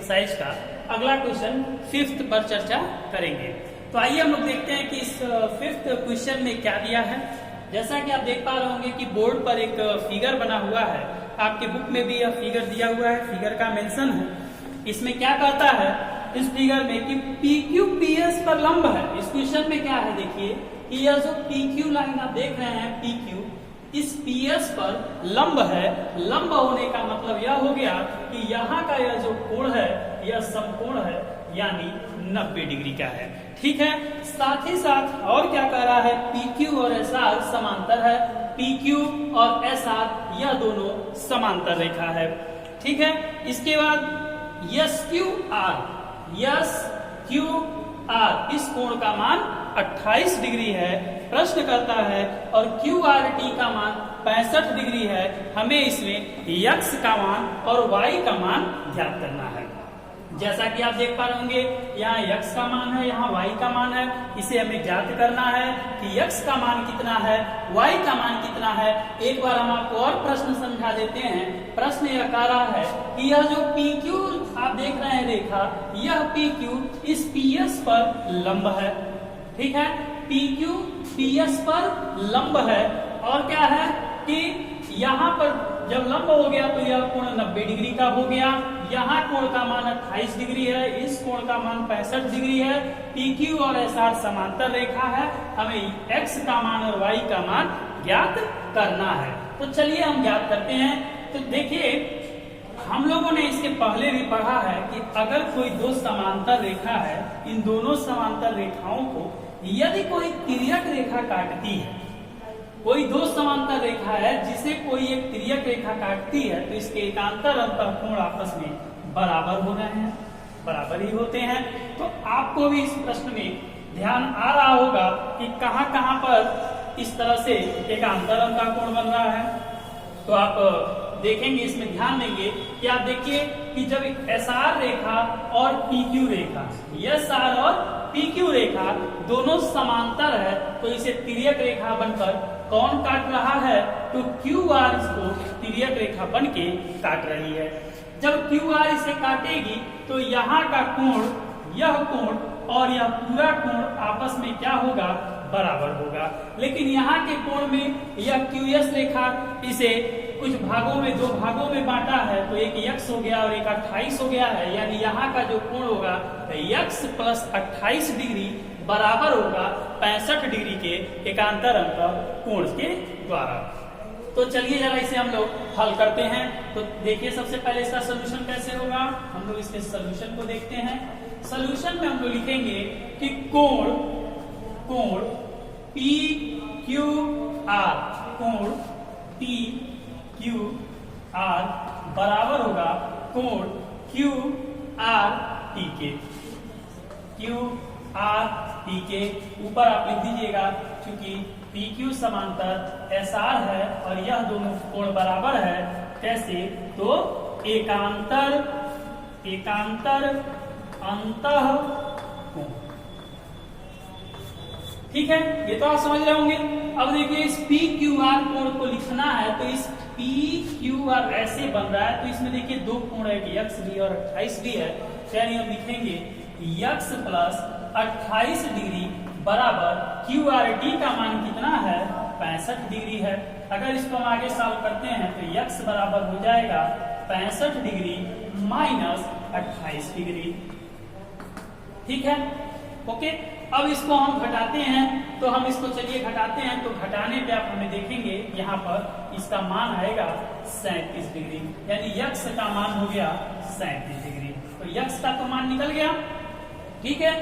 Exercise का अगला question 5th पर चर्चा करेंगे। तो आइए हम लोग देखते हैं कि इस 5th क्वेश्चन में क्या दिया है। जैसा कि आप देख पा रहे होंगे कि बोर्ड पर एक फिगर बना हुआ है, आपके बुक में भी यह फिगर दिया हुआ है, फिगर का मेंशन है। इसमें क्या कहता है इस फिगर में कि PQ PS पर लंब है। इस क्वेश्चन में क्या है, देखिए कि यह जो PQ लाइन आप देख रहे हैं, PQ इस PS पर लंब है। लंब होने का मतलब यह हो गया कि यहाँ का यह जो कोण है यह समकोण है, यानी 90 डिग्री का है। ठीक है, साथ ही साथ और क्या कह रहा है, PQ और SR समांतर है। PQ और SR यह दोनों समांतर रेखा है। ठीक है, इसके बाद SQR इस कोण का मान 28 डिग्री है, प्रश्न करता है, और QRT का मान 65 डिग्री है। हमें इसमें X का मान और Y का मान ज्ञात करना है। जैसा कि आप देख पा रहे होंगे यहाँ X का मान है, यहाँ Y का मान है। इसे हमें ज्ञात करना है कि X का मान कितना है, Y का मान कितना है। एक बार हम आपको और प्रश्न समझा देते हैं। प्रश्न यह कह रहा है कि यह जो PQ आप देख रहे हैं रेखा, यह PQ इस PS पर लंब है। ठीक है, PQ PS पर लंब है, और क्या है कि यहाँ पर जब लंब हो गया तो यह कोण 90 डिग्री का हो गया। यहाँ कोण का मान 28 डिग्री है, इस कोण का मान 65 डिग्री है। PQ और SR समांतर रेखा है, हमें X का मान और Y का मान ज्ञात करना है। तो चलिए हम ज्ञात करते हैं। तो देखिए, हम लोगों ने इसके पहले भी पढ़ा है कि अगर कोई दो समांतर रेखा है, इन दोनों समांतर रेखाओं को यदि कोई तिर्यक रेखा काटती है, कोई दो समांतर रेखा है जिसे कोई एक तिर्यक रेखा काटती है, तो इसके एकांतर अंतःकोण आपस में बराबर हो रहे हैं, बराबर ही होते हैं। तो आपको भी इस प्रश्न में ध्यान आ रहा होगा कि कहां कहां पर इस तरह से एकांतर अंतःकोण बन रहा है। तो आप देखेंगे, इसमें ध्यान देंगे कि आप देखिए कि जब SR रेखा और PQ रेखा, SR और PQ रेखा दोनों समांतर है, तो इसे तिर्यक रेखा बनकर कौन काट रहा है, तो QR इसको तिर्यक रेखा बन के काट रही है। जब QR इसे काटेगी तो यहाँ का कोण, यह कोण और यह पूरा कोण आपस में क्या होगा, बराबर होगा। लेकिन यहाँ के कोण में यह QS रेखा इसे कुछ भागों में, दो भागों में बांटा है, तो एक X हो गया और एक 28 हो गया है। यानी यहाँ का जो कोण होगा X प्लस 28 डिग्री बराबर होगा 65 डिग्री के एकांतर अंतःकोण के द्वारा। तो चलिए जरा इसे हम लोग हल करते हैं। तो देखिए, सबसे पहले इसका सोल्यूशन कैसे होगा, हम लोग इसके सोल्यूशन को देखते हैं। सोल्यूशन में हम लोग लिखेंगे कि कोण PQR, कोण PQR बराबर होगा कोण QRT के। QRT के ऊपर आप लिख दीजिएगा, क्योंकि PQ समांतर SR है और यह दोनों कोण बराबर है। कैसे, तो एकांतर अंतःकोण। ठीक है, ये तो आप समझ रहे होंगे। अब देखिए, इस PQR कोण को लिखना है, तो इस PQR ऐसे बन रहा है, तो इसमें देखिए दो कोण है, X भी और 28 भी है। यानी हम लिखेंगे X प्लस 28 डिग्री बराबर QRT का मान कितना है, 65 डिग्री है। अगर इसको हम आगे सॉल्व करते हैं तो X बराबर हो जाएगा 65 डिग्री माइनस 28 डिग्री। ठीक है, ओके। अब इसको हम घटाते हैं, तो हम इसको चलिए घटाते हैं। तो घटाने पे आप हमें देखेंगे यहाँ पर इसका मान आएगा 37 डिग्री, यानी X का मान हो गया 37 डिग्री। तो X का तो मान निकल गया। ठीक है,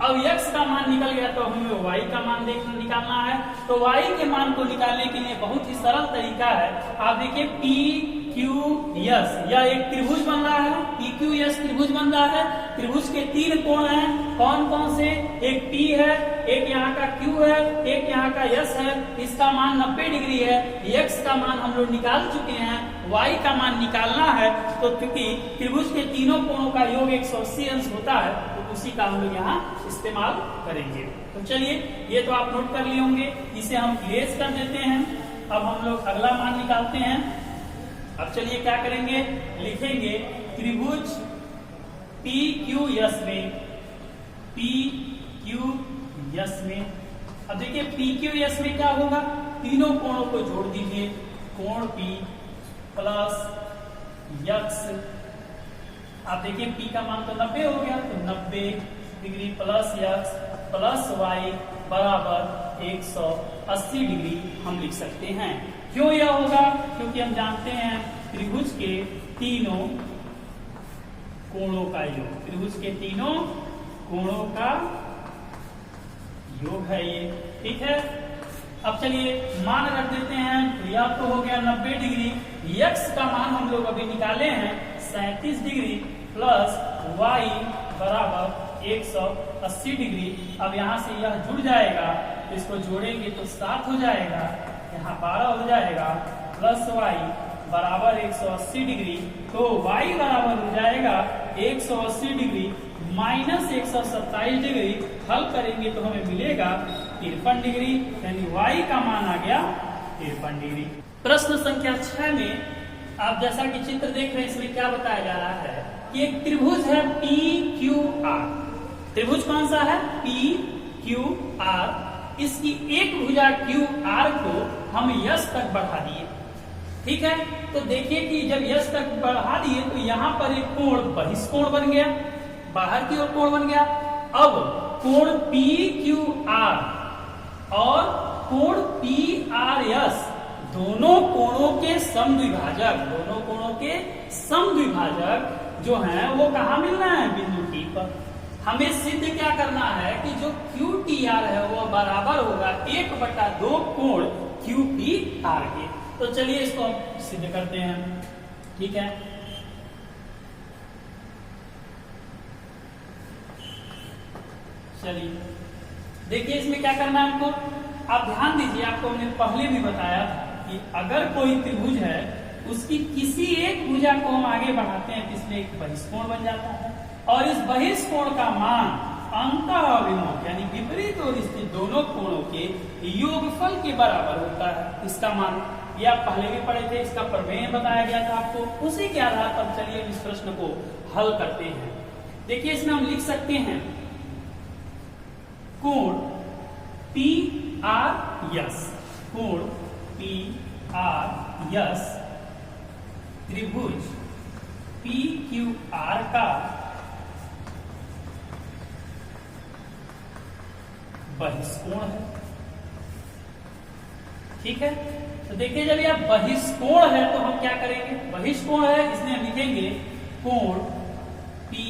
अब X का मान निकल गया तो हमें Y का मान निकालना है। तो Y के मान को निकालने के लिए बहुत ही सरल तरीका है। आप देखिए PQS, यह एक त्रिभुज बन रहा है, PQS त्रिभुज बन रहा है। त्रिभुज के तीन कोण हैं, कौन कौन से, एक P है, एक यहाँ का Q है, एक यहाँ का S है। इसका मान 90 डिग्री है। X का मान हम लोग निकाल चुके हैं, Y का मान निकालना है। तो क्योंकि त्रिभुज के तीनों कोणों का योग 180 अंश होता है, तो उसी का हम लोग यहाँ इस्तेमाल करेंगे। तो चलिए, ये तो आप नोट कर लिए होंगे, इसे हम इरेज कर देते हैं। अब हम लोग अगला मान निकालते हैं। अब चलिए क्या करेंगे, लिखेंगे त्रिभुज पी क्यू यस में, पी क्यू यस में। अब देखिए पी क्यू यस में क्या होगा, तीनों कोणों को जोड़ दीजिए, कोण P प्लस यक्स। आप देखिए P का मान तो 90 हो गया, तो 90 degree plus x plus y बराबर 180 डिग्री हम लिख सकते हैं। क्यों यह होगा, क्योंकि हम जानते हैं त्रिभुज के तीनों कोणों का योग, त्रिभुज के तीनों कोणों का योग है ये, ठीक है। अब चलिए मान रख देते हैं, तो यह तो हो गया 90 डिग्री, यक्स का मान हम लोग अभी निकाले हैं 37 डिग्री प्लस वाई बराबर 180 डिग्री। अब यहाँ से यह जुड़ जाएगा, तो इसको जोड़ेंगे तो 7 हो जाएगा, यहाँ 12 हो जाएगा, प्लस वाई बराबर 180 डिग्री, तो वाई बराबर हो जाएगा 180 डिग्री माइनस 127 डिग्री। हल करेंगे तो हमें मिलेगा 53 डिग्री, यानी y का मान आ गया 53 डिग्री। प्रश्न संख्या 6 में आप जैसा कि चित्र देख रहे हैं, इसमें क्या बताया जा रहा है कि एक त्रिभुज है पी क्यू आर। त्रिभुज कौन सा है, पी क्यू आर। इसकी एक भुजा क्यू आर को हम यस तक बढ़ा दिए, ठीक है। तो देखिए कि जब यस तक बढ़ा दिए तो यहाँ पर एक कोण बहिष्कोण बन गया, बाहर की ओर कोण बन गया। अब कोण पी क्यू आर और कोण पी आर एस दोनों कोणों के समद्विभाजक, दोनों कोणों के समद्विभाजक जो हैं वो कहाँ मिलना है, बिंदु टी पर। हमें सिद्ध क्या करना है कि जो क्यू टी आर है वो बराबर होगा 1/2 कोण क्यू पी आर के। तो चलिए इसको सिद्ध करते हैं, ठीक है। चलिए देखिए इसमें क्या करना है हमको, आप ध्यान दीजिए, आपको हमने पहले भी बताया था कि अगर कोई त्रिभुज है उसकी किसी एक भुजा को हम आगे बढ़ाते हैं तो इसमें एक बहिष्कोण बन जाता है, और इस बहिष्कोण का मान अंतःअभिमुख यानी विपरीत ओर स्थित दोनों कोणों के योगफल के बराबर होता है। इसका मान ये आप पहले भी पढ़े थे, इसका प्रमेय बताया गया था आपको। उसी के आधार पर चलिए इस प्रश्न को हल करते हैं। देखिए इसमें हम लिख सकते हैं कोण पी आर यस, कोण पी आर यस त्रिभुज पी क्यू आर का बहिष्कोण है, ठीक है। तो देखिए जब यह बहिष्कोण है तो हम क्या करेंगे, बहिष्कोण है इसलिए हम लिखेंगे कोण पी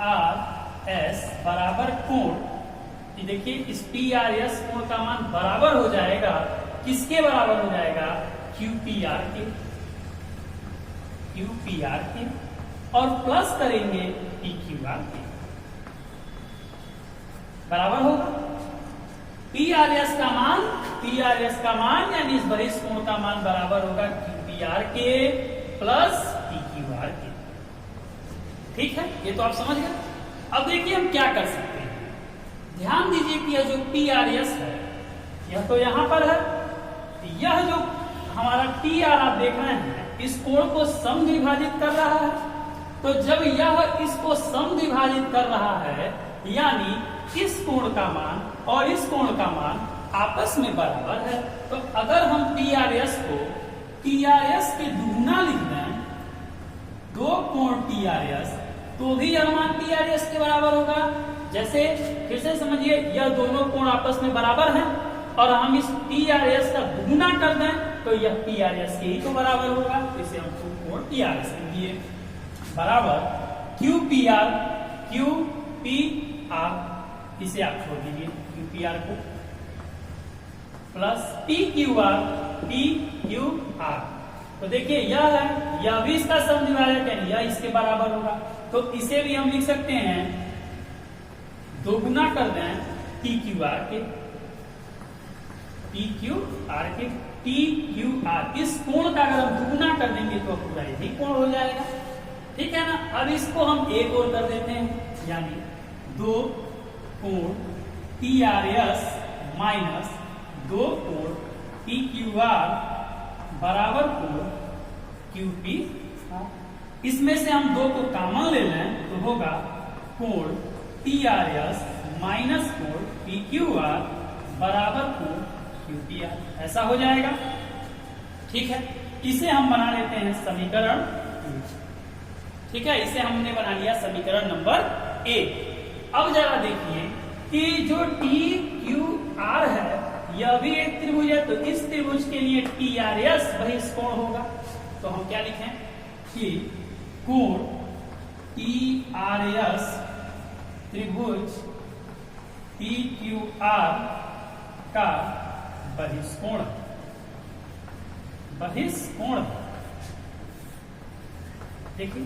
आर एस बराबर कोण, देखिए इस पी आर एस कोण का मान बराबर हो जाएगा, किसके बराबर हो जाएगा, क्यू पी आर के, क्यू पी आर के, और प्लस करेंगे पी क्यू आर के, बराबर होगा पी आर एस का मान, पी आर एस का मान यानी इस बहिष्कोण का मान बराबर होगा क्यू पी आर के प्लस पी क्यू आर के, ठीक है। ये तो आप समझ गए। अब देखिए हम क्या कर सकते हैं, ध्यान दीजिए कि यह जो पी आर एस है यह तो यहां पर है, यह जो हमारा टी आर आप देख रहे हैं इस कोण को समद्विभाजित कर रहा है। तो जब यह इसको समद्विभाजित कर रहा है यानी इस कोण का मान और इस कोण का मान आपस में बराबर है, तो अगर हम पी आर एस को टी आर एस के दुगुना लिख दें, दो कोण टी आर एस, तो भी यह मान पी आर एस के बराबर होगा। जैसे फिर से समझिए, यह दोनों कोण आपस में बराबर हैं और हम इस पी आर एस का दुगुना कर दें तो यह पी आर एस के ही तो बराबर होगा। इसे हम कोण पी आर एस लिख दिए बराबर Q P R, Q P R, इसे आप छोड़ दीजिए क्यू पी आर को, plus P Q R, P Q R. तो देखिए यह है, यह भी इसका समद्विभाजक है, यह इसके बराबर होगा, तो इसे भी हम लिख सकते हैं दोगुना कर दें पी क्यू आर के, पी क्यू आर के, पी क्यू आर। इस कोण का अगर हम दुगुना कर देंगे तो पूरा यही कोण हो जाएगा, ठीक है ना। अब इसको हम एक और कर देते हैं, यानी दो कोण पी आर एस माइनस दो कोण पी क्यू आर बराबर कोण क्यू पी आर। इसमें से हम 2 को कॉमन ले लें तो होगा कोण TRS माइनस कोण PQR बराबर कोण QPR, ऐसा हो जाएगा। ठीक है, इसे हम बना लेते हैं समीकरण। ठीक है, इसे हमने बना लिया समीकरण नंबर 1। अब जरा देखिए कि जो TQR है यह भी एक त्रिभुज है, तो इस त्रिभुज के लिए TRS बहिष्कोण होगा। तो हम क्या लिखें कि कोण TRS त्रिभुज TQR का बहिष्कोण देखिए,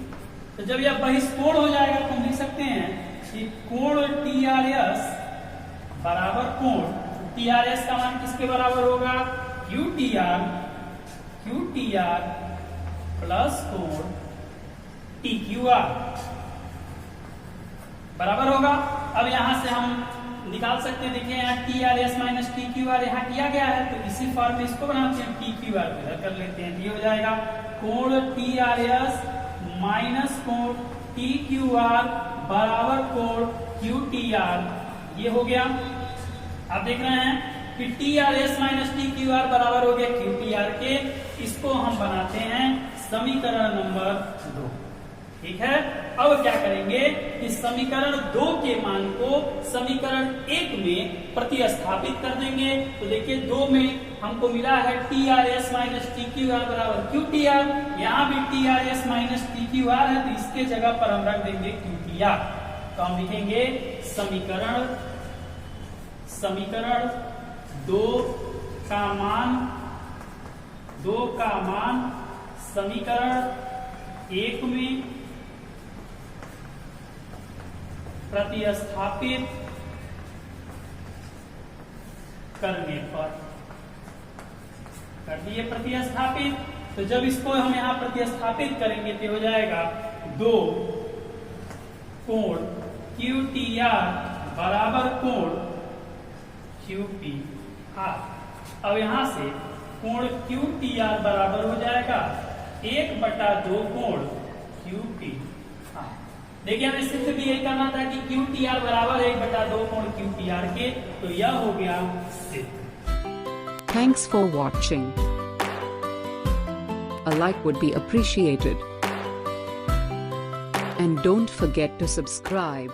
तो जब यह बहिष्कोण हो जाएगा तो हम लिख सकते हैं कि कोण TRS बराबर कोण TRS का मान किसके बराबर होगा? QTR प्लस कोण TQR बराबर होगा। अब यहां से हम निकाल सकते हैं, देखिए यहाँ TRS माइनस TQR यहाँ किया गया है, तो इसी फॉर्म में इसको बनाते हैं, TQR को इधर कर लेते हैं, ये हो जाएगा कोण TRS माइनस कोण TQR बराबर कोण QTR, ये हो गया। आप देख रहे हैं कि TRS माइनस TQR बराबर हो गया QTR के, इसको हम बनाते हैं समीकरण नंबर 2। ठीक है, अब क्या करेंगे कि समीकरण 2 के मान को समीकरण 1 में प्रतिस्थापित कर देंगे। तो देखिए 2 में हमको मिला है TRS माइनस TQR बराबर QTR, यहाँ भी TRS माइनस TQR है, तो इसके जगह पर हम रख देंगे QTR। तो हम लिखेंगे समीकरण 2 का मान समीकरण 1 में प्रतिस्थापित करने पर कर दिए प्रतिस्थापित। तो जब इसको हम यहां प्रतिस्थापित करेंगे तो हो जाएगा 2 कोण QTR बराबर कोण QPR। अब यहां से कोण QTR बराबर हो जाएगा 1/2 कोण QPR। देखिए हमें सिर्फ भी यही करना था कि QTR बराबर 1/2 कोण QPR के, तो यह हो गया सिद्ध। Thanks for watching. A like would be appreciated. And don't forget to subscribe.